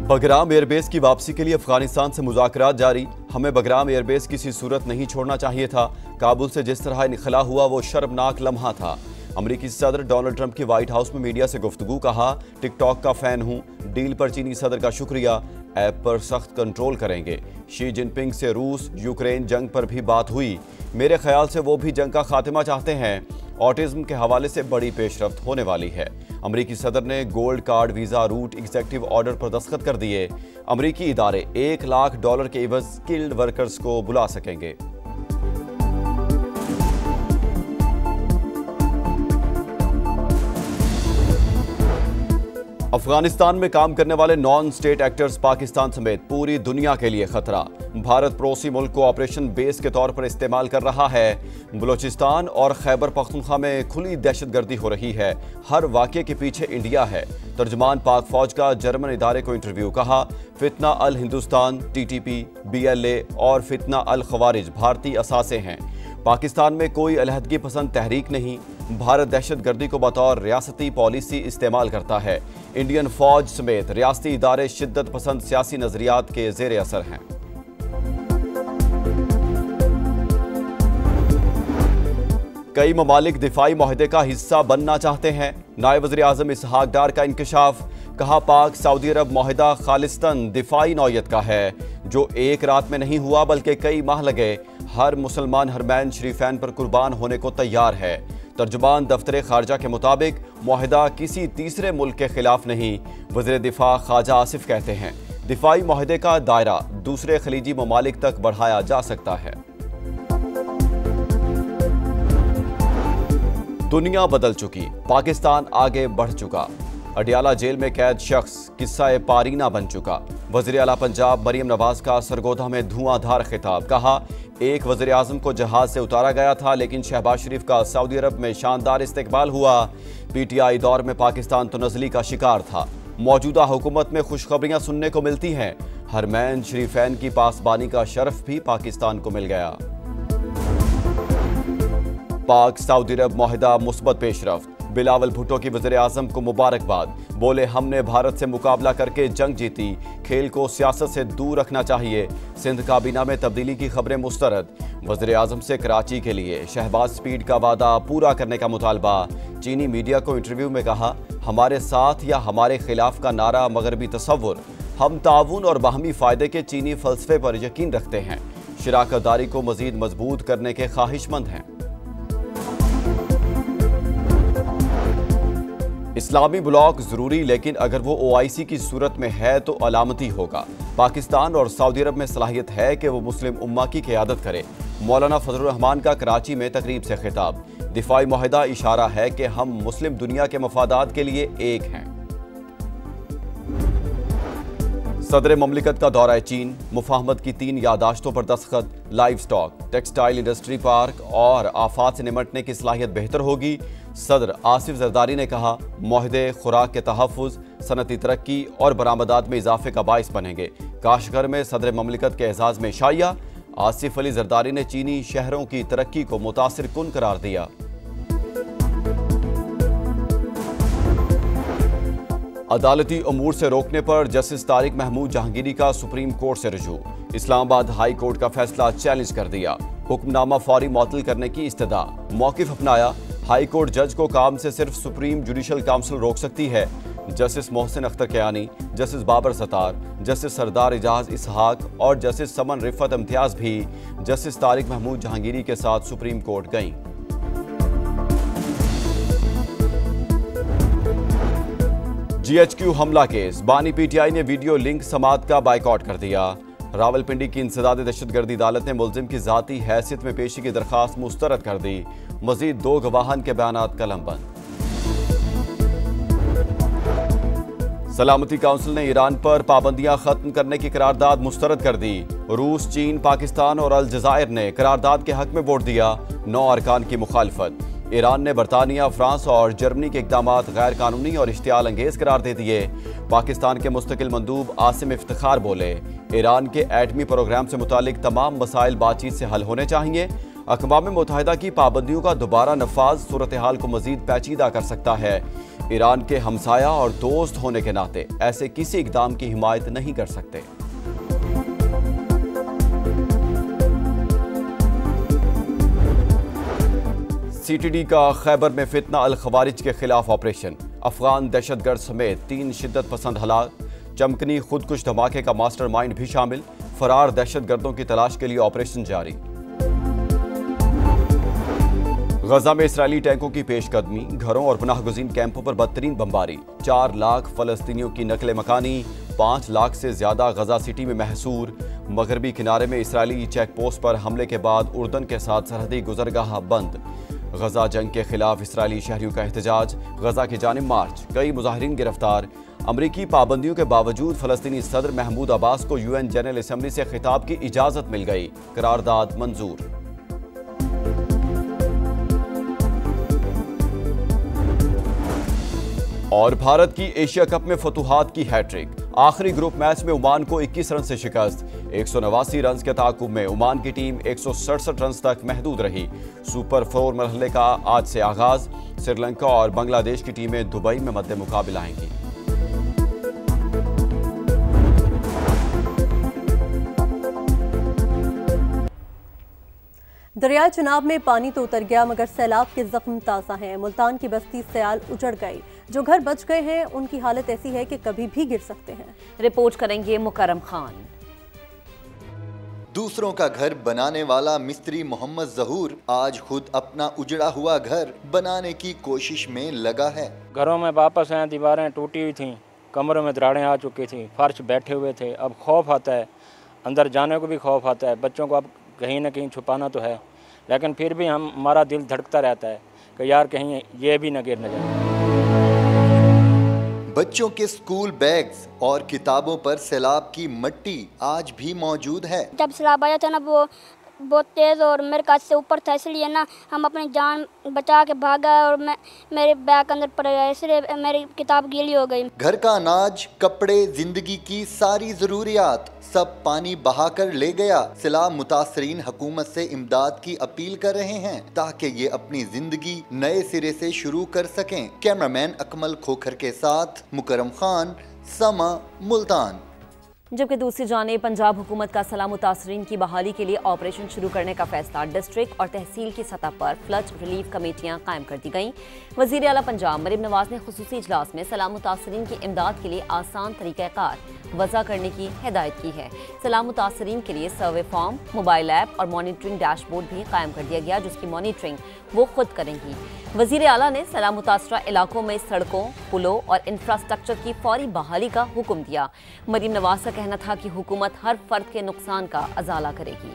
Bagram airbase की वापसी के लिए अफगानिस्तान से मुज़ाकरात जारी। हमें बगराम एयरबेस किसी सूरत नहीं छोड़ना चाहिए था। काबुल से जिस तरह निखला हुआ वो शर्मनाक लम्हा था। अमरीकी सदर डोनाल्ड ट्रंप की व्हाइट हाउस में मीडिया से गुफ्तगू। कहा, टिकटॉक का फैन हूं, डील पर चीनी सदर का शुक्रिया, ऐप पर सख्त कंट्रोल करेंगे। शी जिनपिंग से रूस यूक्रेन जंग पर भी बात हुई। मेरे ख्याल से वो भी जंग का खात्मा चाहते हैं। ऑटिज्म के हवाले से बड़ी पेशरफ्त होने वाली है। अमरीकी सदर ने gold card visa route executive order पर दस्तखत कर दिए। अमरीकी इदारे $1 लाख के एवज स्किल्ड वर्कर्स को बुला सकेंगे। अफगानिस्तान में काम करने वाले नॉन स्टेट एक्टर्स पाकिस्तान समेत पूरी दुनिया के लिए खतरा। भारत पड़ोसी मुल्क को ऑपरेशन बेस के तौर पर इस्तेमाल कर रहा है। बलूचिस्तान और खैबर पख्तूनख्वा में खुली दहशतगर्दी हो रही है। हर वाक़े के पीछे इंडिया है। तर्जुमान पाक फौज का जर्मन इदारे को इंटरव्यू। कहा, फितना अल हिंदुस्तान, TTP, BLA और फितना अल खवारिज भारतीय असासे हैं। पाकिस्तान में कोई अलहदगी पसंद तहरीक नहीं। भारत दहशतगर्दी को बतौर रियासती पॉलिसी इस्तेमाल करता है। इंडियन फौज समेत रियासती इदारे शिद्दत पसंद सियासी नजरियात के जेर असर हैं। कई ममालिक दिफाई मुआहदे का हिस्सा बनना चाहते हैं। नायब वज़ीर आज़म इसहाक डार का इंकशाफ। कहा, पाक सऊदी अरब मुआहदा खालिस्तन दिफाई नौयत का है, जो एक रात में नहीं हुआ बल्कि कई माह लगे। हर मुसलमान हरमैन शरीफैन पर कुर्बान होने को तैयार है। तर्जुमान दफ्तर खारजा के मुताबिक मुआहदा किसी तीसरे मुल्क के खिलाफ नहीं। वज़ीर दिफा ख्वाजा आसिफ कहते हैं, दिफाई मुआहदे का दायरा दूसरे खलीजी ममालिक तक बढ़ाया जा सकता है। दुनिया बदल चुकी, पाकिस्तान आगे बढ़ चुका। अडियाला जेल में कैद शख्स किस्सा पारीना बन चुका। वज़ीर आला पंजाब मरियम नवाज का सरगोधा में धुआंधार खिताब। कहा, एक वज़ीर आज़म को जहाज से उतारा गया था, लेकिन शहबाज शरीफ का सऊदी अरब में शानदार इस्तकबाल हुआ। PTI दौर में पाकिस्तान तो नज़ली का शिकार था। मौजूदा हुकूमत में खुशखबरियां सुनने को मिलती हैं। हरमैन शरीफैन की पासबानी का शरफ भी पाकिस्तान को मिल गया। पाक सऊदी अरब मुआहदा मुस्बत पेशरफ्त। बिलावल भुट्टो की वज़ीर आज़म को मुबारकबाद। बोले, हमने भारत से मुकाबला करके जंग जीती। खेल को सियासत से दूर रखना चाहिए। सिंध काबीना में तब्दीली की खबरें मुस्तरद। वज़ीर आज़म से कराची के लिए शहबाज स्पीड का वादा पूरा करने का मुतालबा। चीनी मीडिया को इंटरव्यू में कहा, हमारे साथ या हमारे खिलाफ का नारा मगरबी तसव्वुर। हम ताउन और बाहमी फ़ायदे के चीनी फ़लसफ़े पर यकीन रखते हैं। शराकत दारी को मज़ीद मजबूत करने के ख्वाहिशमंद हैं। इस्लामी ब्लॉक जरूरी, लेकिन अगर वो OIC की सूरत में है तो अलामती होगा। पाकिस्तान और सऊदी अरब में सलाहियत है कि वो मुस्लिम उम्मा की क़यादत करे। मौलाना फजलुर रहमान का कराची में तकरीब से खिताब। दिफाई मुआहदा इशारा है कि हम मुस्लिम दुनिया के मफादात के लिए एक हैं। सदर ममलिकत का दौरा चीन। मुफाहमत की 3 यादाश्तों पर दस्तखत। Live stock, textile industry park और आफात से निमटने की सलाहियत बेहतर होगी। सदर आसिफ जरदारी ने कहा, मुआहदे खुराक के तहफ़्फ़ुज़, सनती तरक्की और बरामदात में इजाफे का बाइस बनेंगे। काशगर में सदर ममलिकत के एजाज़ में शाइया। आसिफ अली जरदारी ने चीनी शहरों की तरक्की को मुतासिर कुन करार दिया। अदालती अमूर से रोकने पर जस्टिस तारिक महमूद जहांगीरी का सुप्रीम कोर्ट से रुजू। इस्लामाबाद हाई कोर्ट का फैसला चैलेंज कर दिया। हुक्मनामा फौरी मुअत्तल करने की इस्तदा। मौक़िफ़ अपनाया। हाई कोर्ट जज को काम से सिर्फ सुप्रीम जुडिशल काउंसिल रोक सकती है। Justice Mohsin Akhtar Kayani, justice Babar Sattar, justice Sardar Ijaz Ishaq और जस्टिस समन रिफत इम्तियाज भी जस्टिस तारिक महमूद जहांगीरी के साथ सुप्रीम कोर्ट गईं। GHQ हमला केस। बानी PTI ने वीडियो लिंक समात का बाइकआउट कर दिया। रावलपिंडी की इंसदाद दहशतगर्दी अदालत ने मुलजिम की ज़ाती हैसियत में पेशी की दरख्वास्त मुस्तरद कर दी। मजीद 2 गवाहान के बयानात कलमबंद। सलामती काउंसिल ने ईरान पर पाबंदियां खत्म करने की करारदाद मुस्तरद कर दी। रूस, चीन, पाकिस्तान और अलजज़ायर ने करारदाद के हक में वोट दिया। 9 अरकान की मुखालफत। ईरान ने बरतानिया, फ्रांस और जर्मनी के इक़दामात गैर कानूनी और इश्तियाल अंगेज करार दे दिए। पाकिस्तान के मुस्तकिल मंदूब आसिम इफ्तिखार बोले, ईरान के एटमी प्रोग्राम से मुतालिक तमाम मसाइल बातचीत से हल होने चाहिए। अक़वाम मुत्तहिदा की पाबंदियों का दोबारा नफाज सूरत हाल को मजीद पेचीदा कर सकता है। ईरान के हमसाया और दोस्त होने के नाते ऐसे किसी इकदाम की हिमायत नहीं कर सकते। सीटीडी का खैबर में फितना अल खवारिज के खिलाफ ऑपरेशन, अफगान दहशतगर्द समेत 3 शिद्दत पसंद हलाक, चमकनी खुदकुश धमाके का मास्टरमाइंड भी शामिल, फरार दहशतगर्दों की तलाश के लिए ऑपरेशन जारी। गजा में इसराइली टैंकों की पेशकदमी, घरों और पनाहगुज़ीन कैंपों पर बदतरीन बमबारी, 4 लाख फलस्तीनियों की नकले मकानी, 5 लाख से ज्यादा गजा सिटी में महसूर। मगरबी किनारे में इसराइली चेक पोस्ट पर हमले के बाद उर्दन के साथ सरहदी गुजरगाह बंद। गजा जंग के खिलाफ इसराइली शहरियों का एहतजाज, गजा की जानिब मार्च, कई मुजाहिरीन गिरफ्तार। अमरीकी पाबंदियों के बावजूद फलस्तीनी सदर महमूद अब्बास को यूएन जनरल असम्बली से खिताब की इजाजत मिल गई, करारदाद मंजूर। और भारत की एशिया कप में फतुहात की हैट्रिक, आखिरी ग्रुप मैच में ओमान को 21 रन से शिकस्त। 189 रन के ताकुब में ओमान की टीम 167 रन तक महदूद रही। सुपर 4 मरहले का आज से आगाज, श्रीलंका और बांग्लादेश की टीमें दुबई में मद्दे मुकाबिला आएंगी। दरिया चनाब में पानी तो उतर गया मगर सैलाब के जख्म ताज़ा हैं। मुल्तान की बस्ती सयाल उजड़ गई, जो घर बच गए हैं उनकी हालत ऐसी है कि कभी भी गिर सकते हैं। रिपोर्ट करेंगे मुकरम खान। दूसरों का घर बनाने वाला मिस्त्री मोहम्मद जहूर आज खुद अपना उजड़ा हुआ घर बनाने की कोशिश में लगा है। घरों में वापस आए, दीवारें टूटी हुई थीं, कमरों में दरारें आ चुकी थी, फर्श बैठे हुए थे। अब खौफ आता है, अंदर जाने को भी खौफ आता है। बच्चों को अब कहीं ना कहीं छुपाना तो है, लेकिन फिर भी हमारा दिल धड़कता रहता है कि यार कहीं ये भी न गिर न जाए। बच्चों के स्कूल बैग्स और किताबों पर सैलाब की मट्टी आज भी मौजूद है। जब सैलाब आया था ना, वो बहुत तेज़ और मेरे कांच से ऊपर था, इसलिए ना हम अपनी जान बचा के भागा और मेरे बैग अंदर पड़ गया, इसलिए मेरी किताब गीली हो गई। घर का अनाज, कपड़े, जिंदगी की सारी जरूरियात सब पानी बहाकर ले गया। सैलाब मुतासरीन हुकूमत से इमदाद की अपील कर रहे हैं ताकि ये अपनी जिंदगी नए सिरे से शुरू कर सकें। कैमरामैन अकमल खोखर के साथ मुकरम खान, समा, मुल्तान। जबकि दूसरी जानिब पंजाब हुकूमत का सैलाब मुतासरीन की बहाली के लिए ऑपरेशन शुरू करने का फैसला, डिस्ट्रिक्ट और तहसील की सतह पर फ्लड रिलीफ कमेटियां कायम कर दी गईं। वज़ीर आला पंजाब मरीम नवाज ने खुसूसी इजलास में सैलाब मुतासरीन की इमदाद के लिए आसान तरीक़ाकार वज़ा करने की हिदायत की है। सैलाब मुतासरीन के लिए सर्वे फॉर्म, मोबाइल ऐप और मॉनिटरिंग डैशबोर्ड भी कायम कर दिया गया, जिसकी मॉनिटरिंग वो खुद करेंगी। वज़ीर आला ने सैलाब मुतासरा इलाकों में सड़कों, पुलों और इंफ्रास्ट्रक्चर की फौरी बहाली का हुक्म दिया। मरीम नवाज का कहना था कि हुकूमत हर फर्द के नुकसान का अजाला करेगी।